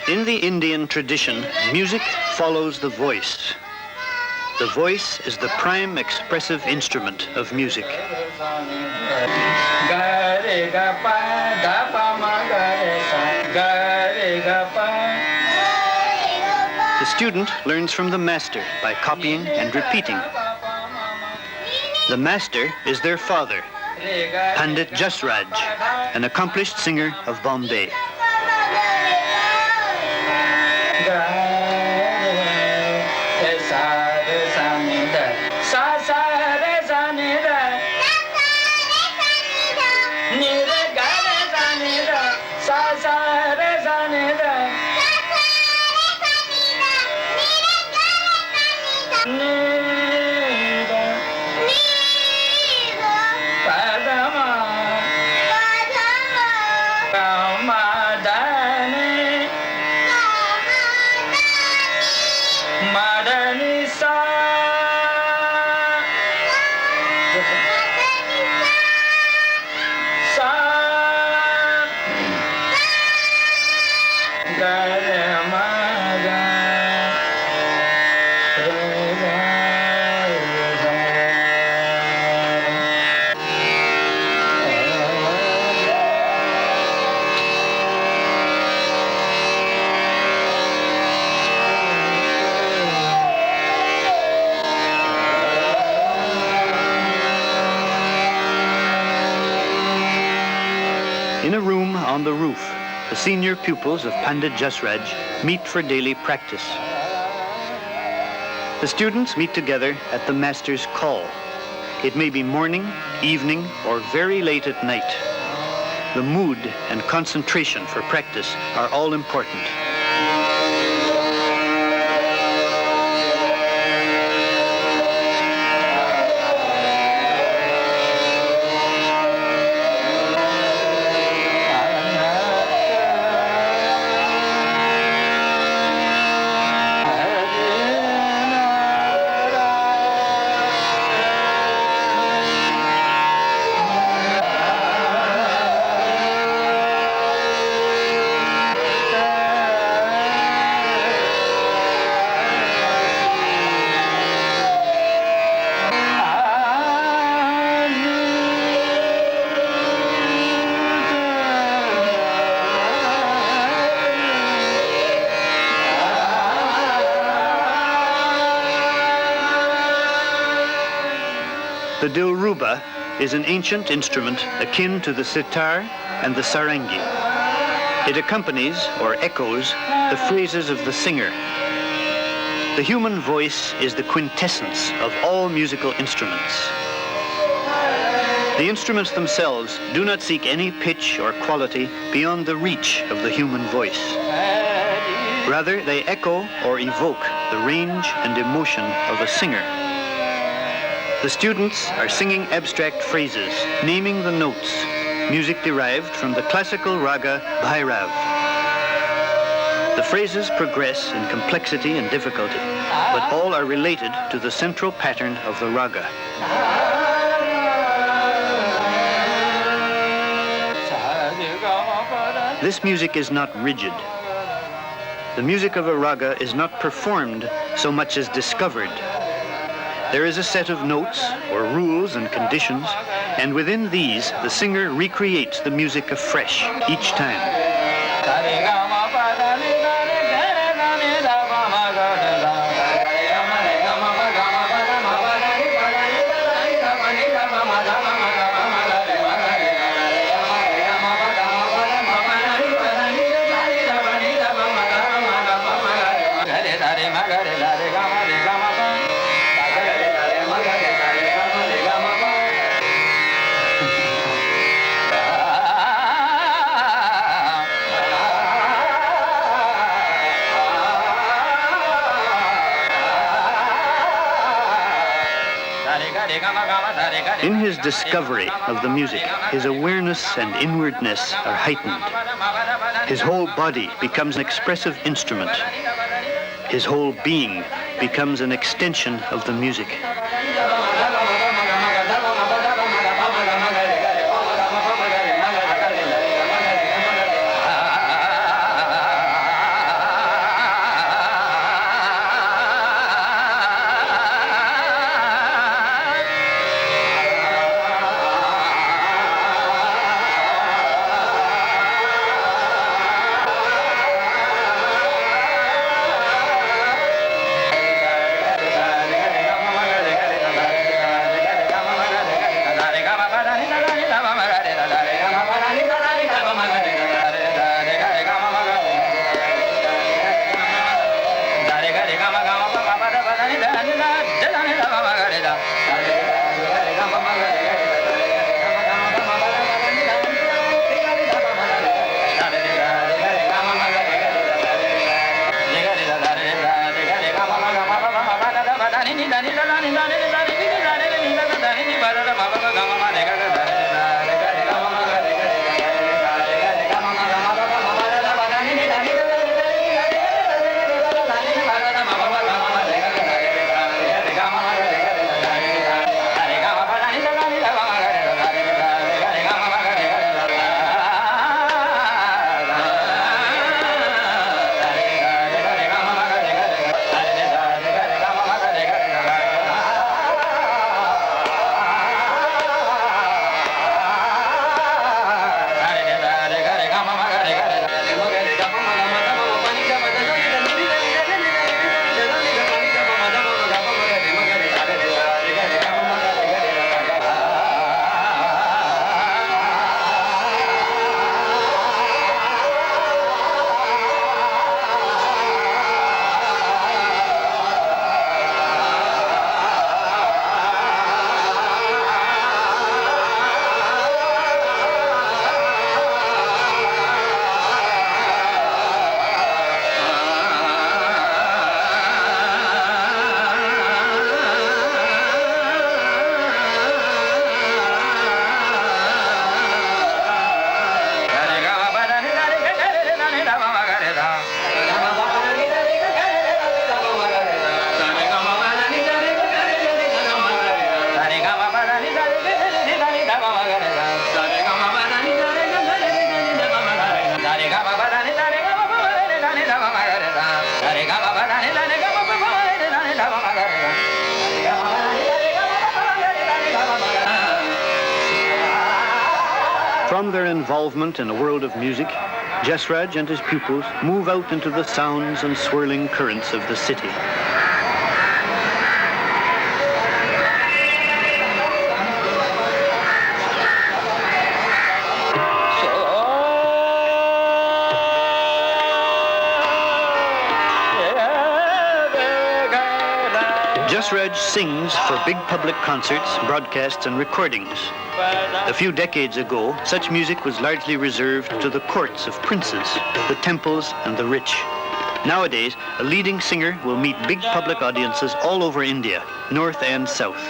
In the Indian tradition, music follows the voice. The voice is the prime expressive instrument of music. The student learns from the master by copying and repeating. The master is their father, Pandit Jasraj, an accomplished singer of Bombay. In a room on the roof, the senior pupils of Pandit Jasraj meet for daily practice. The students meet together at the master's call. It may be morning, evening, or very late at night. The mood and concentration for practice are all important. The dilruba is an ancient instrument akin to the sitar and the sarangi. It accompanies or echoes the phrases of the singer. The human voice is the quintessence of all musical instruments. The instruments themselves do not seek any pitch or quality beyond the reach of the human voice. Rather, they echo or evoke the range and emotion of a singer. The students are singing abstract phrases, naming the notes, music derived from the classical raga Bhairav. The phrases progress in complexity and difficulty, but all are related to the central pattern of the raga. This music is not rigid. The music of a raga is not performed so much as discovered. There is a set of notes or rules and conditions, and within these, the singer recreates the music afresh each time. In his discovery of the music, his awareness and inwardness are heightened. His whole body becomes an expressive instrument. His whole being becomes an extension of the music. From their involvement in a world of music, Jasraj and his pupils move out into the sounds and swirling currents of the city. Jasraj sings for big public concerts, broadcasts, and recordings. A few decades ago, such music was largely reserved to the courts of princes, the temples, and the rich. Nowadays, a leading singer will meet big public audiences all over India, north and south.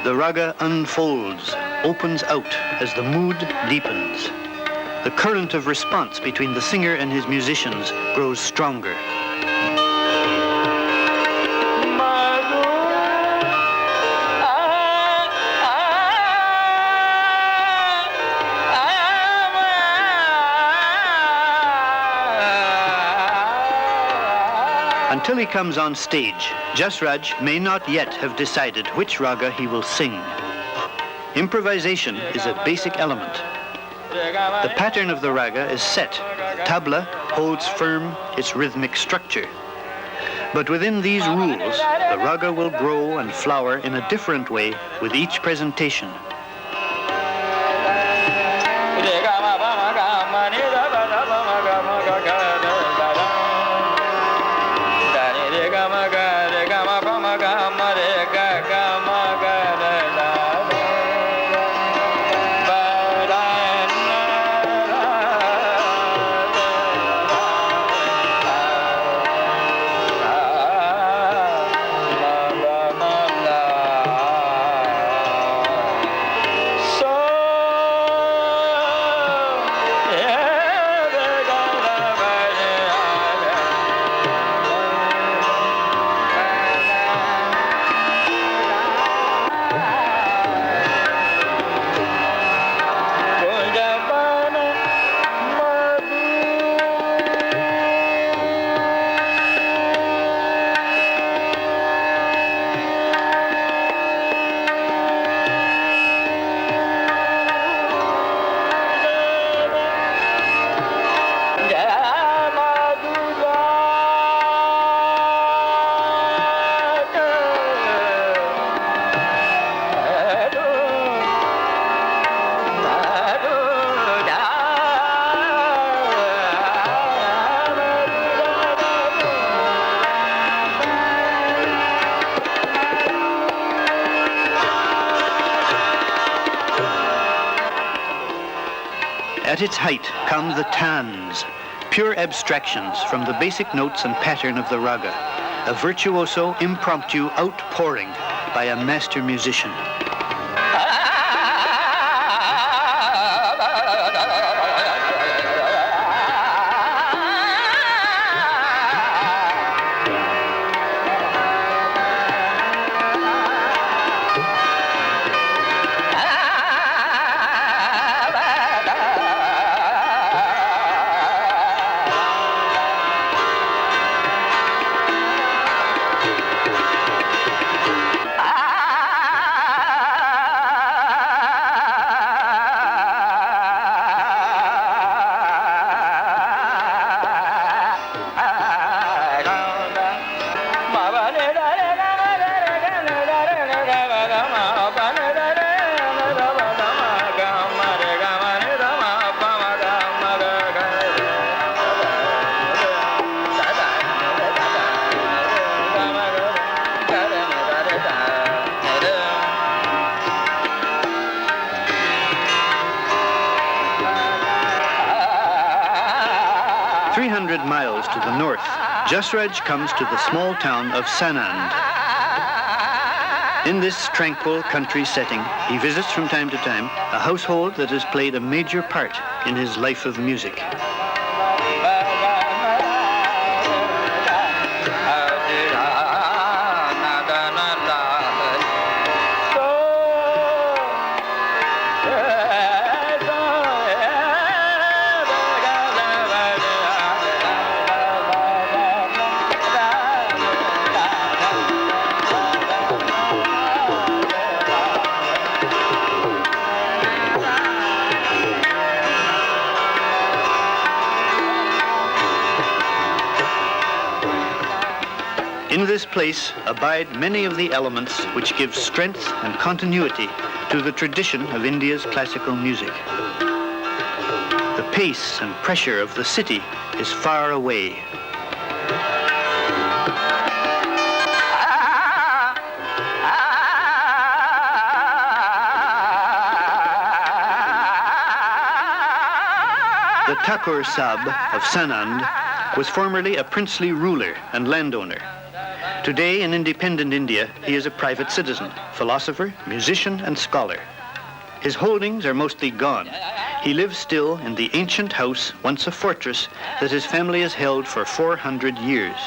The raga unfolds, opens out as the mood deepens. The current of response between the singer and his musicians grows stronger. Until he comes on stage, Jasraj may not yet have decided which raga he will sing. Improvisation is a basic element. The pattern of the raga is set. Tabla holds firm its rhythmic structure. But within these rules, the raga will grow and flower in a different way with each presentation. At its height come the tans, pure abstractions from the basic notes and pattern of the raga, a virtuoso, impromptu outpouring by a master musician. miles to the north, Jasraj comes to the small town of Sanand. In this tranquil country setting, he visits from time to time a household that has played a major part in his life of music. In this place abide many of the elements which give strength and continuity to the tradition of India's classical music. The pace and pressure of the city is far away. The Thakur Sahib of Sanand was formerly a princely ruler and landowner. Today, in independent India, he is a private citizen, philosopher, musician, and scholar. His holdings are mostly gone. He lives still in the ancient house, once a fortress, that his family has held for 400 years.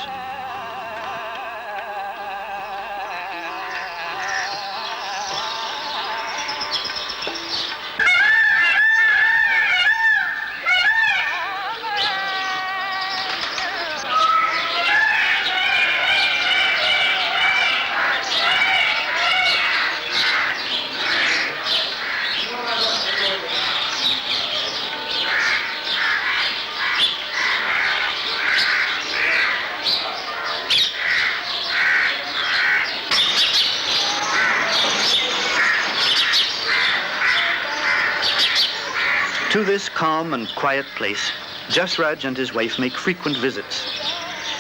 To this calm and quiet place, Jasraj and his wife make frequent visits.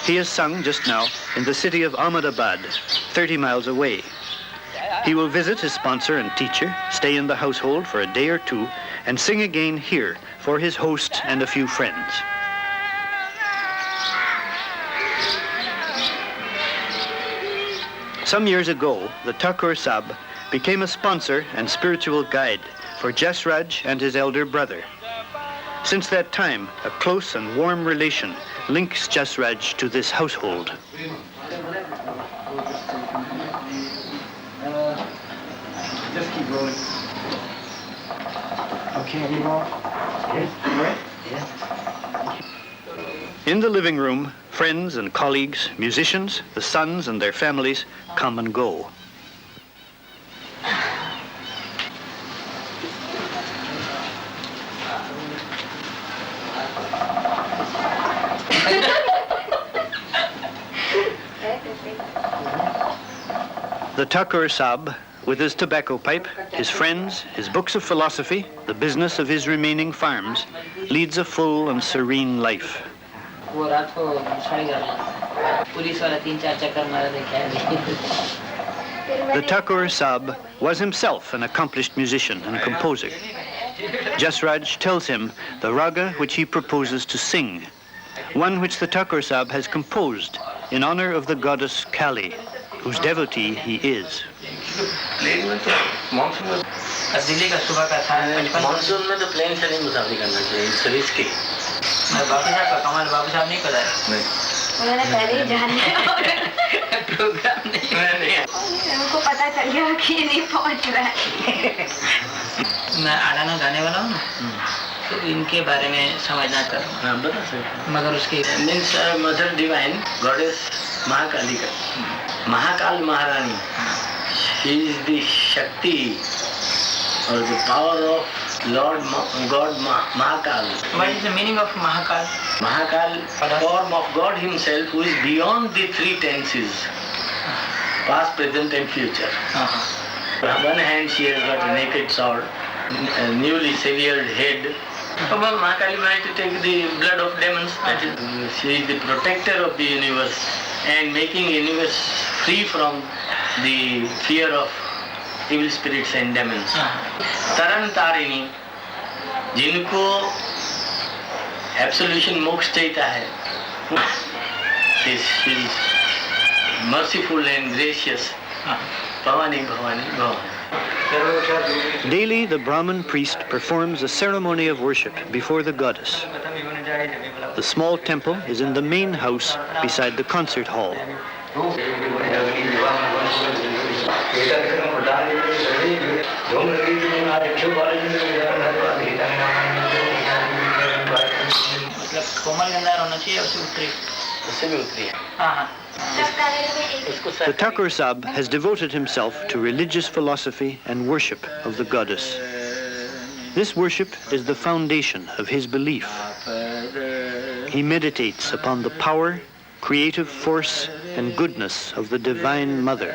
He has sung just now in the city of Ahmedabad, 30 miles away. He will visit his sponsor and teacher, stay in the household for a day or two, and sing again here for his host and a few friends. Some years ago, the Thakur Sahib became a sponsor and spiritual guide for Jasraj and his elder brother. Since that time, a close and warm relation links Jasraj to this household. Just keep rolling. Okay, anymore? Yes. In the living room, friends and colleagues, musicians, the sons and their families come and go. The Thakur Sahib, with his tobacco pipe, his friends, his books of philosophy, the business of his remaining farms, leads a full and serene life. The Thakur Sahib was himself an accomplished musician and composer. Jasraj tells him the raga which he proposes to sing, one which the Thakur Sahib has composed in honor of the goddess Kali, whose devotee he is. Monsoon में तो plane से नहीं मुसाफरी करना चाहिए, it's risky. मैं बाबू साहब का कमाल बाबू साहब नहीं पता है। नहीं। उन्होंने पहले ही जान लिया और प्रोग्राम नहीं। उनको पता चल गया कि ये नहीं पहुंच रहा है। मैं आड़ाना गाने वाला हूँ, तो इनके बारे में समझना चाहता हूँ। हाँ बता सकते। मगर उसके means mother divine goddess Mahakali का, महाकाल महारानी, शी इज द शक्ति or the power of Lord God Mahakal. What is the meaning of Mahakal? Mahakal, form of God himself, who is beyond the three tenses, past, present and future. On one hand she has got a naked sword, a newly severed head. Mahakali wanted to take the blood of demons. That is, she is the protector of the universe and making universe free from the fear of evil spirits and demons. Taran Tarini, जिनको absolution मोक्ष चाहता है, She's merciful and gracious. Bhavani, Bhavani, Bhavani. Daily, the Brahmin priest performs a ceremony of worship before the goddess. The small temple is in the main house beside the concert hall. The Thakur Sahib has devoted himself to religious philosophy and worship of the goddess. This worship is the foundation of his belief. He meditates upon the power, creative force, and goodness of the Divine Mother.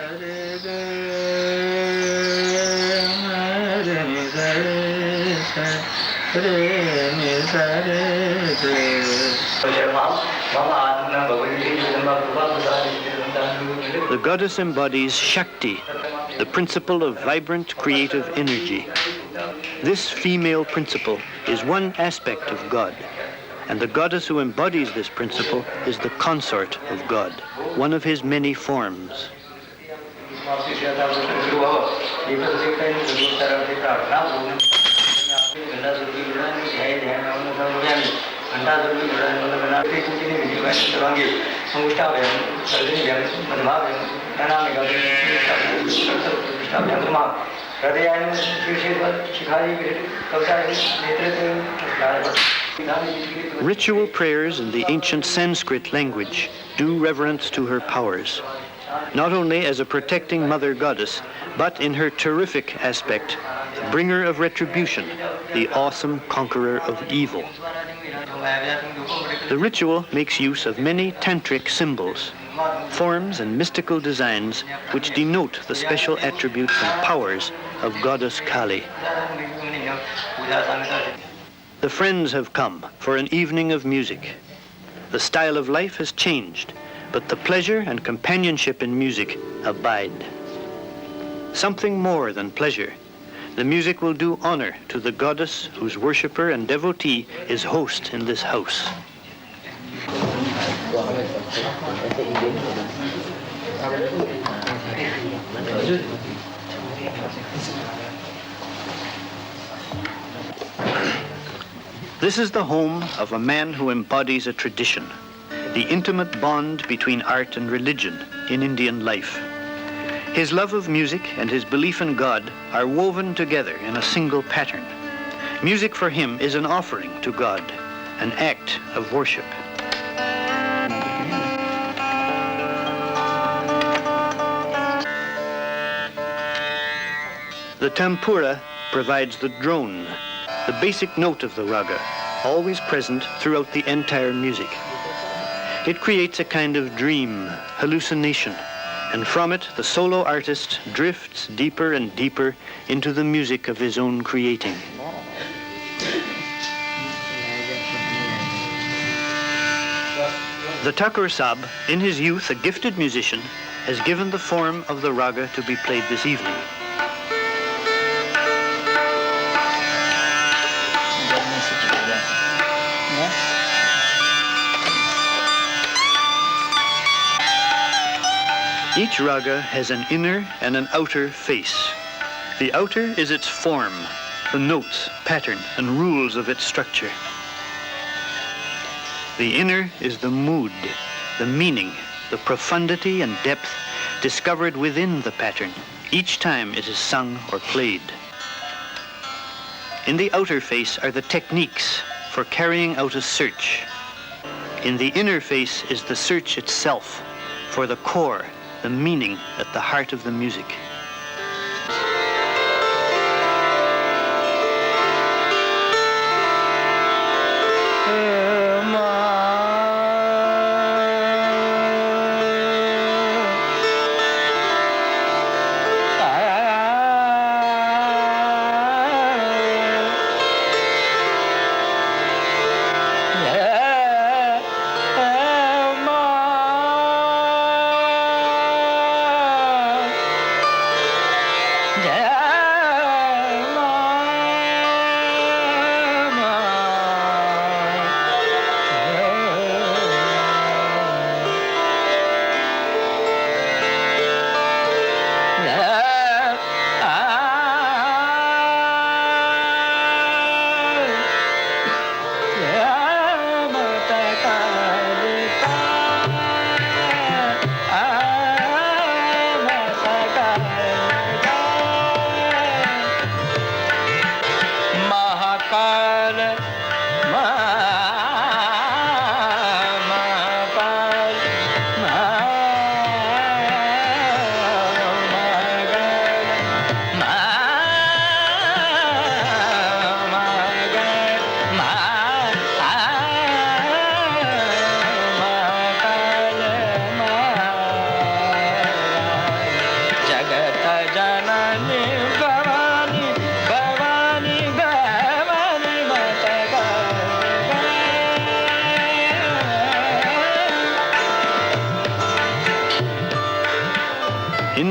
The goddess embodies Shakti, the principle of vibrant creative energy. This female principle is one aspect of God, and the goddess who embodies this principle is the consort of God, one of his many forms. Ritual prayers in the ancient Sanskrit language do reverence to her powers, not only as a protecting mother goddess, but in her terrific aspect, bringer of retribution, the awesome conqueror of evil. The ritual makes use of many tantric symbols, forms and mystical designs which denote the special attributes and powers of goddess Kali. The friends have come for an evening of music. The style of life has changed, but the pleasure and companionship in music abide. Something more than pleasure. The music will do honor to the goddess whose worshipper and devotee is host in this house. This is the home of a man who embodies a tradition, the intimate bond between art and religion in Indian life. His love of music and his belief in God are woven together in a single pattern. Music for him is an offering to God, an act of worship. The tampura provides the drone, the basic note of the raga, always present throughout the entire music. It creates a kind of dream, hallucination, and from it the solo artist drifts deeper and deeper into the music of his own creating. The Thakur Sahib, in his youth a gifted musician, has given the form of the raga to be played this evening. Each raga has an inner and an outer face. The outer is its form, the notes, pattern, and rules of its structure. The inner is the mood, the meaning, the profundity and depth discovered within the pattern each time it is sung or played. In the outer face are the techniques for carrying out a search. In the inner face is the search itself for the core, the meaning at the heart of the music.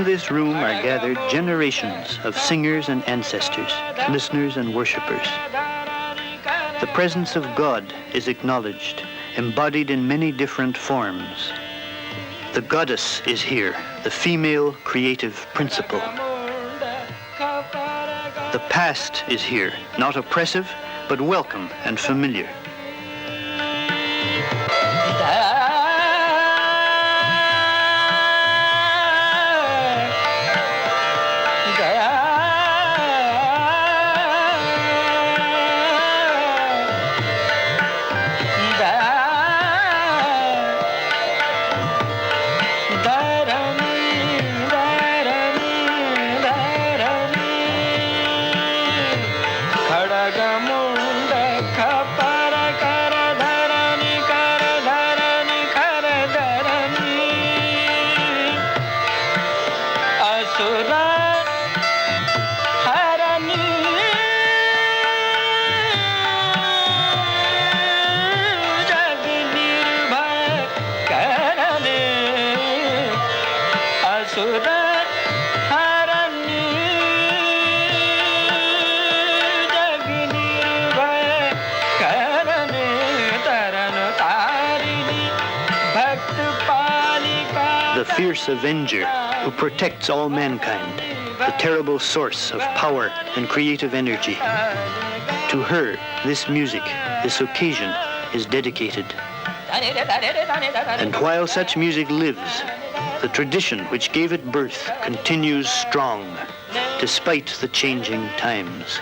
In this room are gathered generations of singers and ancestors, listeners and worshippers. The presence of God is acknowledged, embodied in many different forms. The goddess is here, the female creative principle. The past is here, not oppressive, but welcome and familiar. The fierce avenger who protects all mankind, the terrible source of power and creative energy. To her, this music, this occasion, is dedicated. And while such music lives, the tradition which gave it birth continues strong, despite the changing times.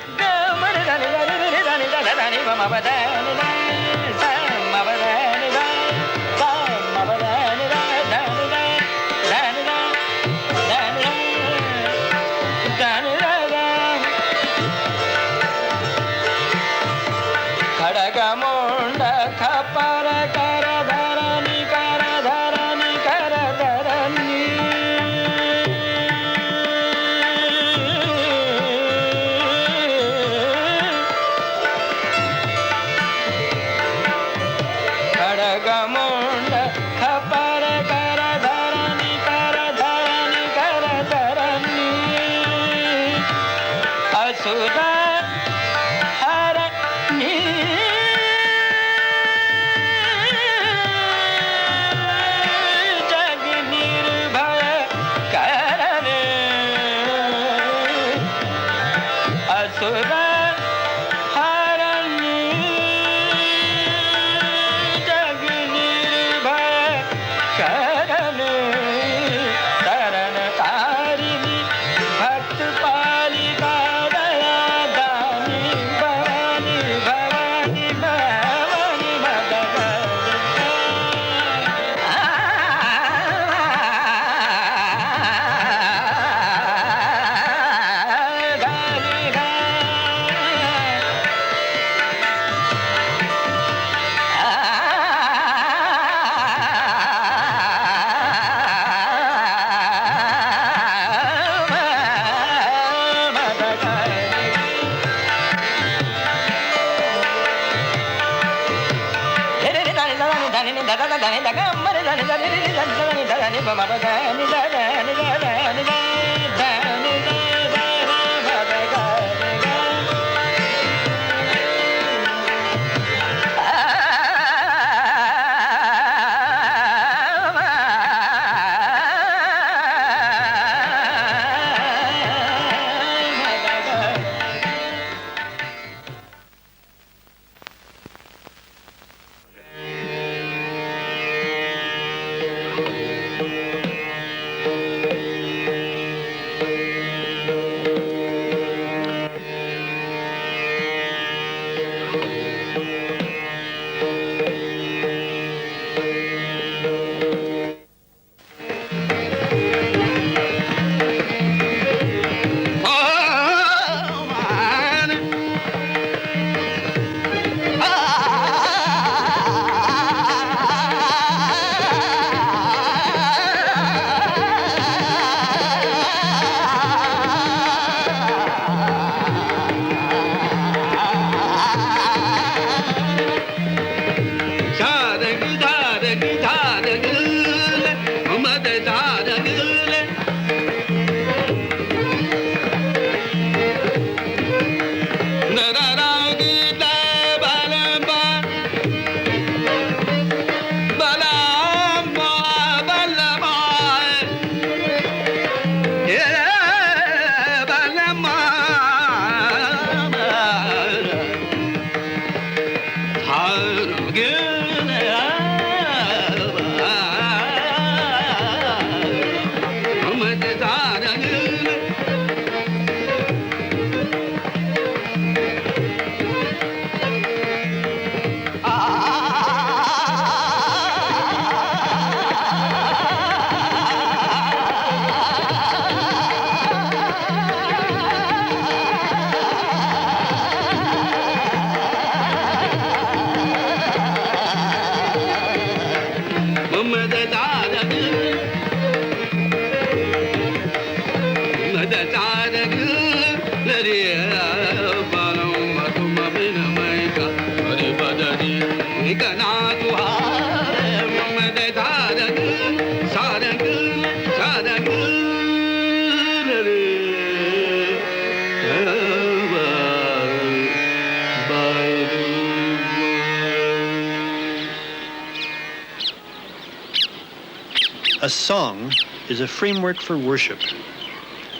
A song is a framework for worship,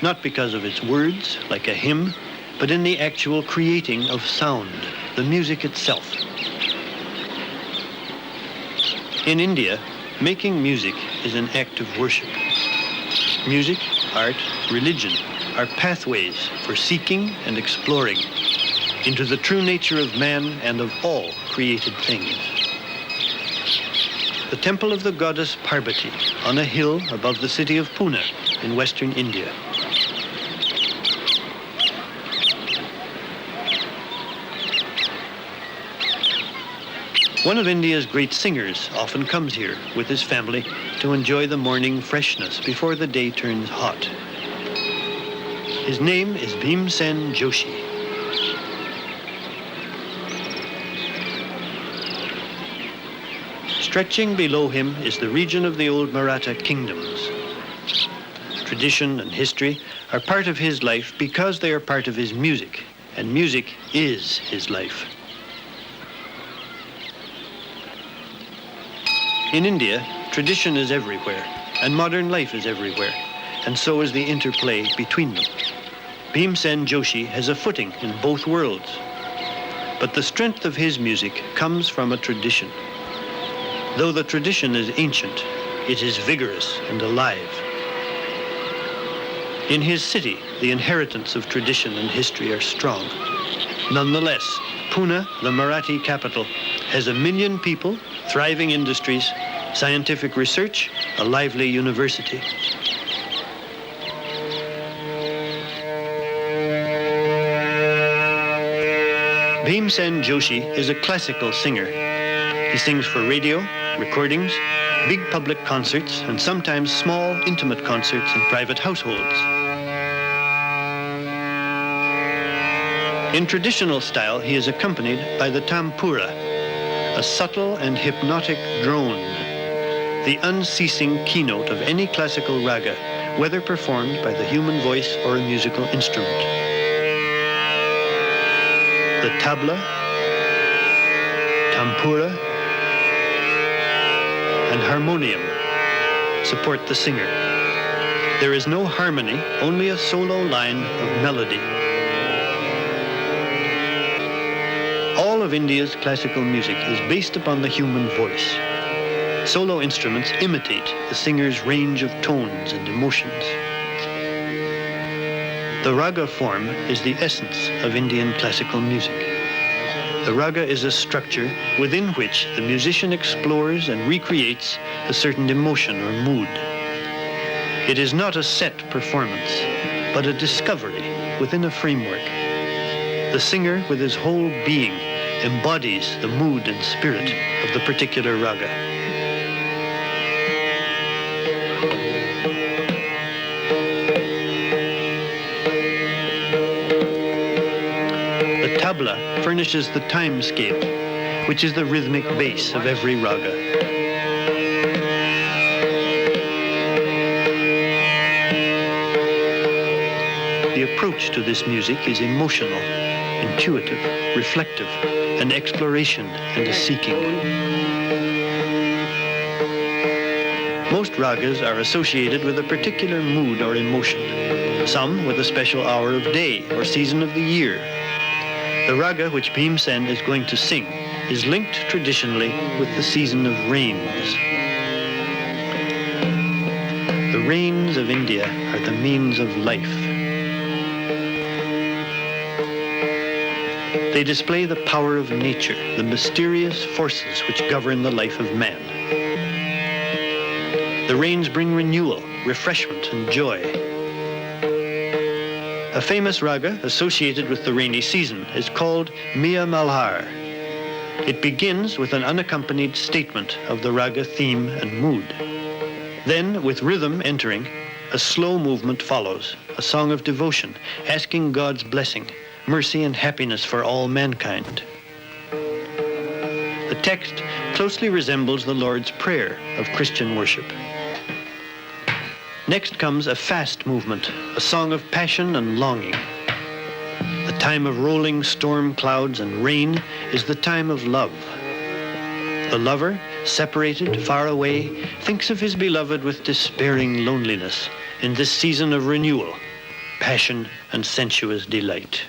not because of its words, like a hymn, but in the actual creating of sound, the music itself. In India, making music is an act of worship. Music, art, religion are pathways for seeking and exploring into the true nature of man and of all created things. The temple of the goddess Parvati on a hill above the city of Pune in western India. One of India's great singers often comes here with his family to enjoy the morning freshness before the day turns hot. His name is Bhimsen Joshi. Stretching below him is the region of the old Maratha kingdoms. Tradition and history are part of his life because they are part of his music, and music is his life. In India, tradition is everywhere, and modern life is everywhere, and so is the interplay between them. Bhimsen Joshi has a footing in both worlds, but the strength of his music comes from a tradition. Though the tradition is ancient, it is vigorous and alive. In his city, the inheritance of tradition and history are strong. Nonetheless, Pune, the Marathi capital, has 1 million people, thriving industries, scientific research, a lively university. Bhimsen Joshi is a classical singer. He sings for radio, recordings, big public concerts, and sometimes small, intimate concerts in private households. In traditional style, he is accompanied by the tampura, a subtle and hypnotic drone, the unceasing keynote of any classical raga, whether performed by the human voice or a musical instrument. The tabla, tampura, and harmonium support the singer. There is no harmony, only a solo line of melody. All of India's classical music is based upon the human voice. Solo instruments imitate the singer's range of tones and emotions. The raga form is the essence of Indian classical music. The raga is a structure within which the musician explores and recreates a certain emotion or mood. It is not a set performance, but a discovery within a framework. The singer, with his whole being, embodies the mood and spirit of the particular raga. The tabla furnishes the time scale, which is the rhythmic base of every raga. The approach to this music is emotional, intuitive, reflective, an exploration and a seeking. Most ragas are associated with a particular mood or emotion, some with a special hour of day or season of the year. The raga which Bhimsen is going to sing is linked traditionally with the season of rains. The rains of India are the means of life. They display the power of nature, the mysterious forces which govern the life of man. The rains bring renewal, refreshment, and joy. A famous raga associated with the rainy season is called Miya Malhar. It begins with an unaccompanied statement of the raga theme and mood. Then, with rhythm entering, a slow movement follows, a song of devotion, asking God's blessing, mercy and happiness for all mankind. The text closely resembles the Lord's Prayer of Christian worship. Next comes a fast movement, a song of passion and longing. The time of rolling storm clouds and rain is the time of love. The lover, separated, far away, thinks of his beloved with despairing loneliness in this season of renewal, passion, and sensuous delight.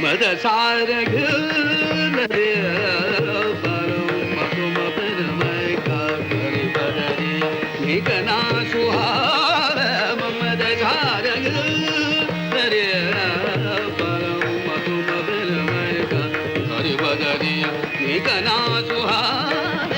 मद सारग रे परो मकुम पर मैं का कर बदरी निकना सुहाव मद सारग रे परो मकुम पर मैं का कर बदरी निकना सुहाव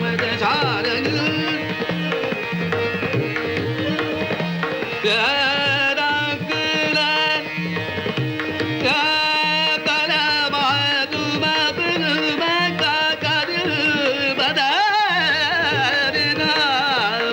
मद सारग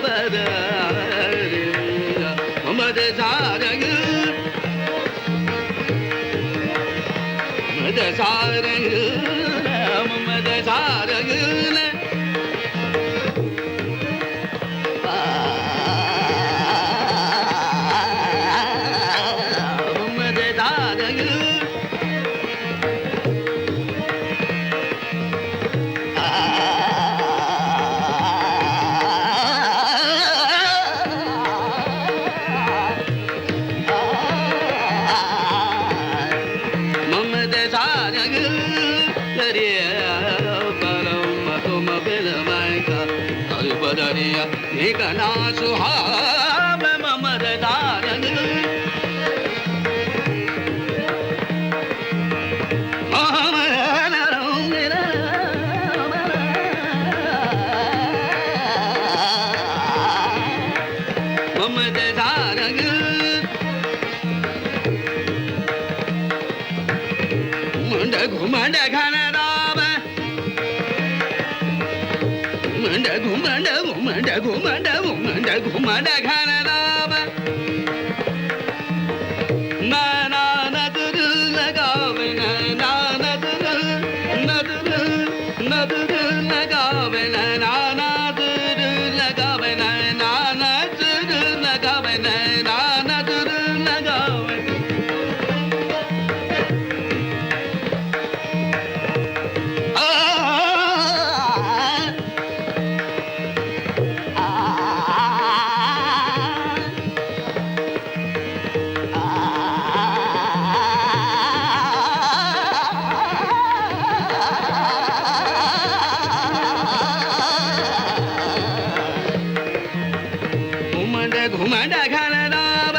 निकना सुहाव ममद दारग ममद दारग मुंड घुमंड घन राव मुंड घुमंड घुमंड घुमंड घुमंड घुमंड घन राव नाना नदर लगावे नाना नदर नदर नदर लगावे नाना नदर लगावे नाना नदर लगावे नाना नदर लगावे घुमंड घन राव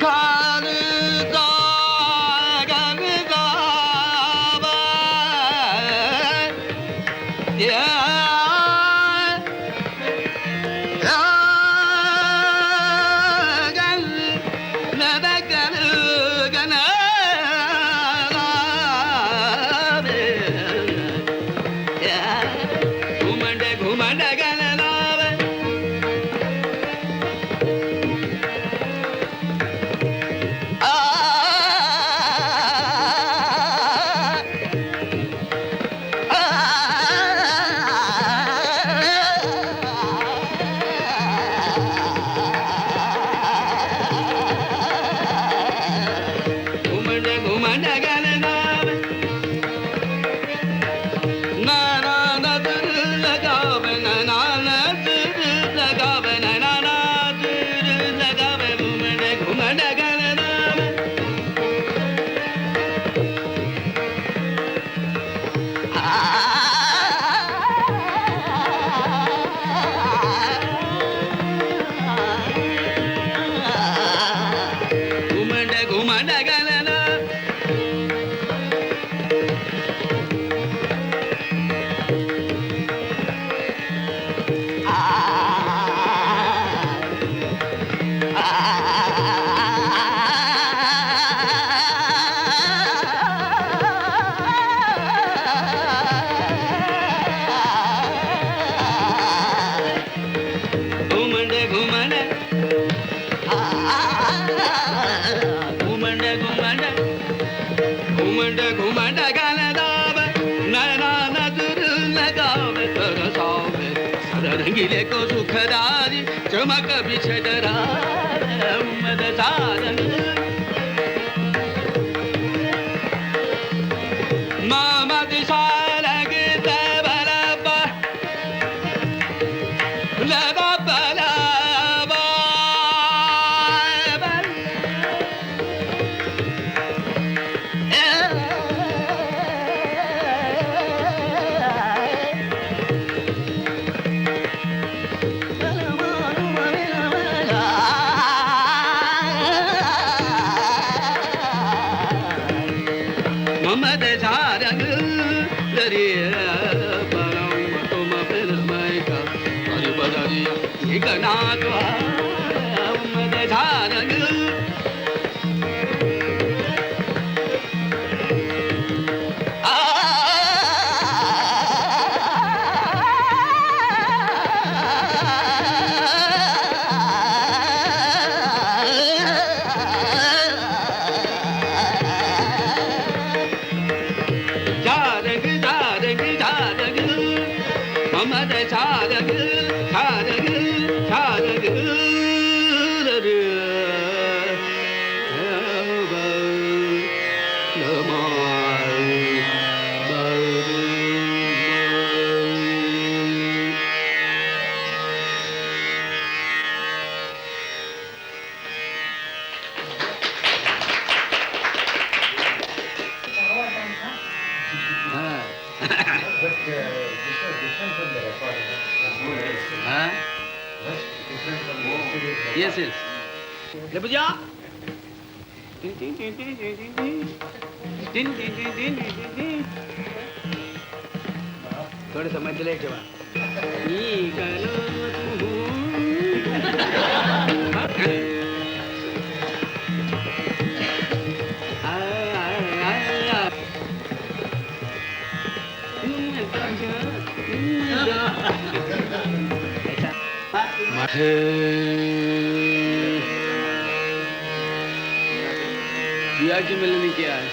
घन गन गाव गन नद गन गन घुमंड गन लाव घुमंड घुमंड गन लाव नाना नदर लगावे नाना नदर लगावे नाना नदर लगावे घुमंड घुमंड गन लाव घुमंड घुमंड गन लाव घुमंड घुमंड घुमंड घुमंड घुमंड घुमंड गन दाव नैना नजर लगावे तरसावे सरंगीले को सुखदारी चमक बिछडरा मद सारंग मामद सारंग तबरब लबब मायका अरे बदरिया निघनात मध्ये झारग Yes, yes. Lepas dia. Tin tin tin tin tin tin tin. Tin tin tin tin tin tin. थोड़े समझ ले के बाद ये करो तू दिया की मिलनी क्या है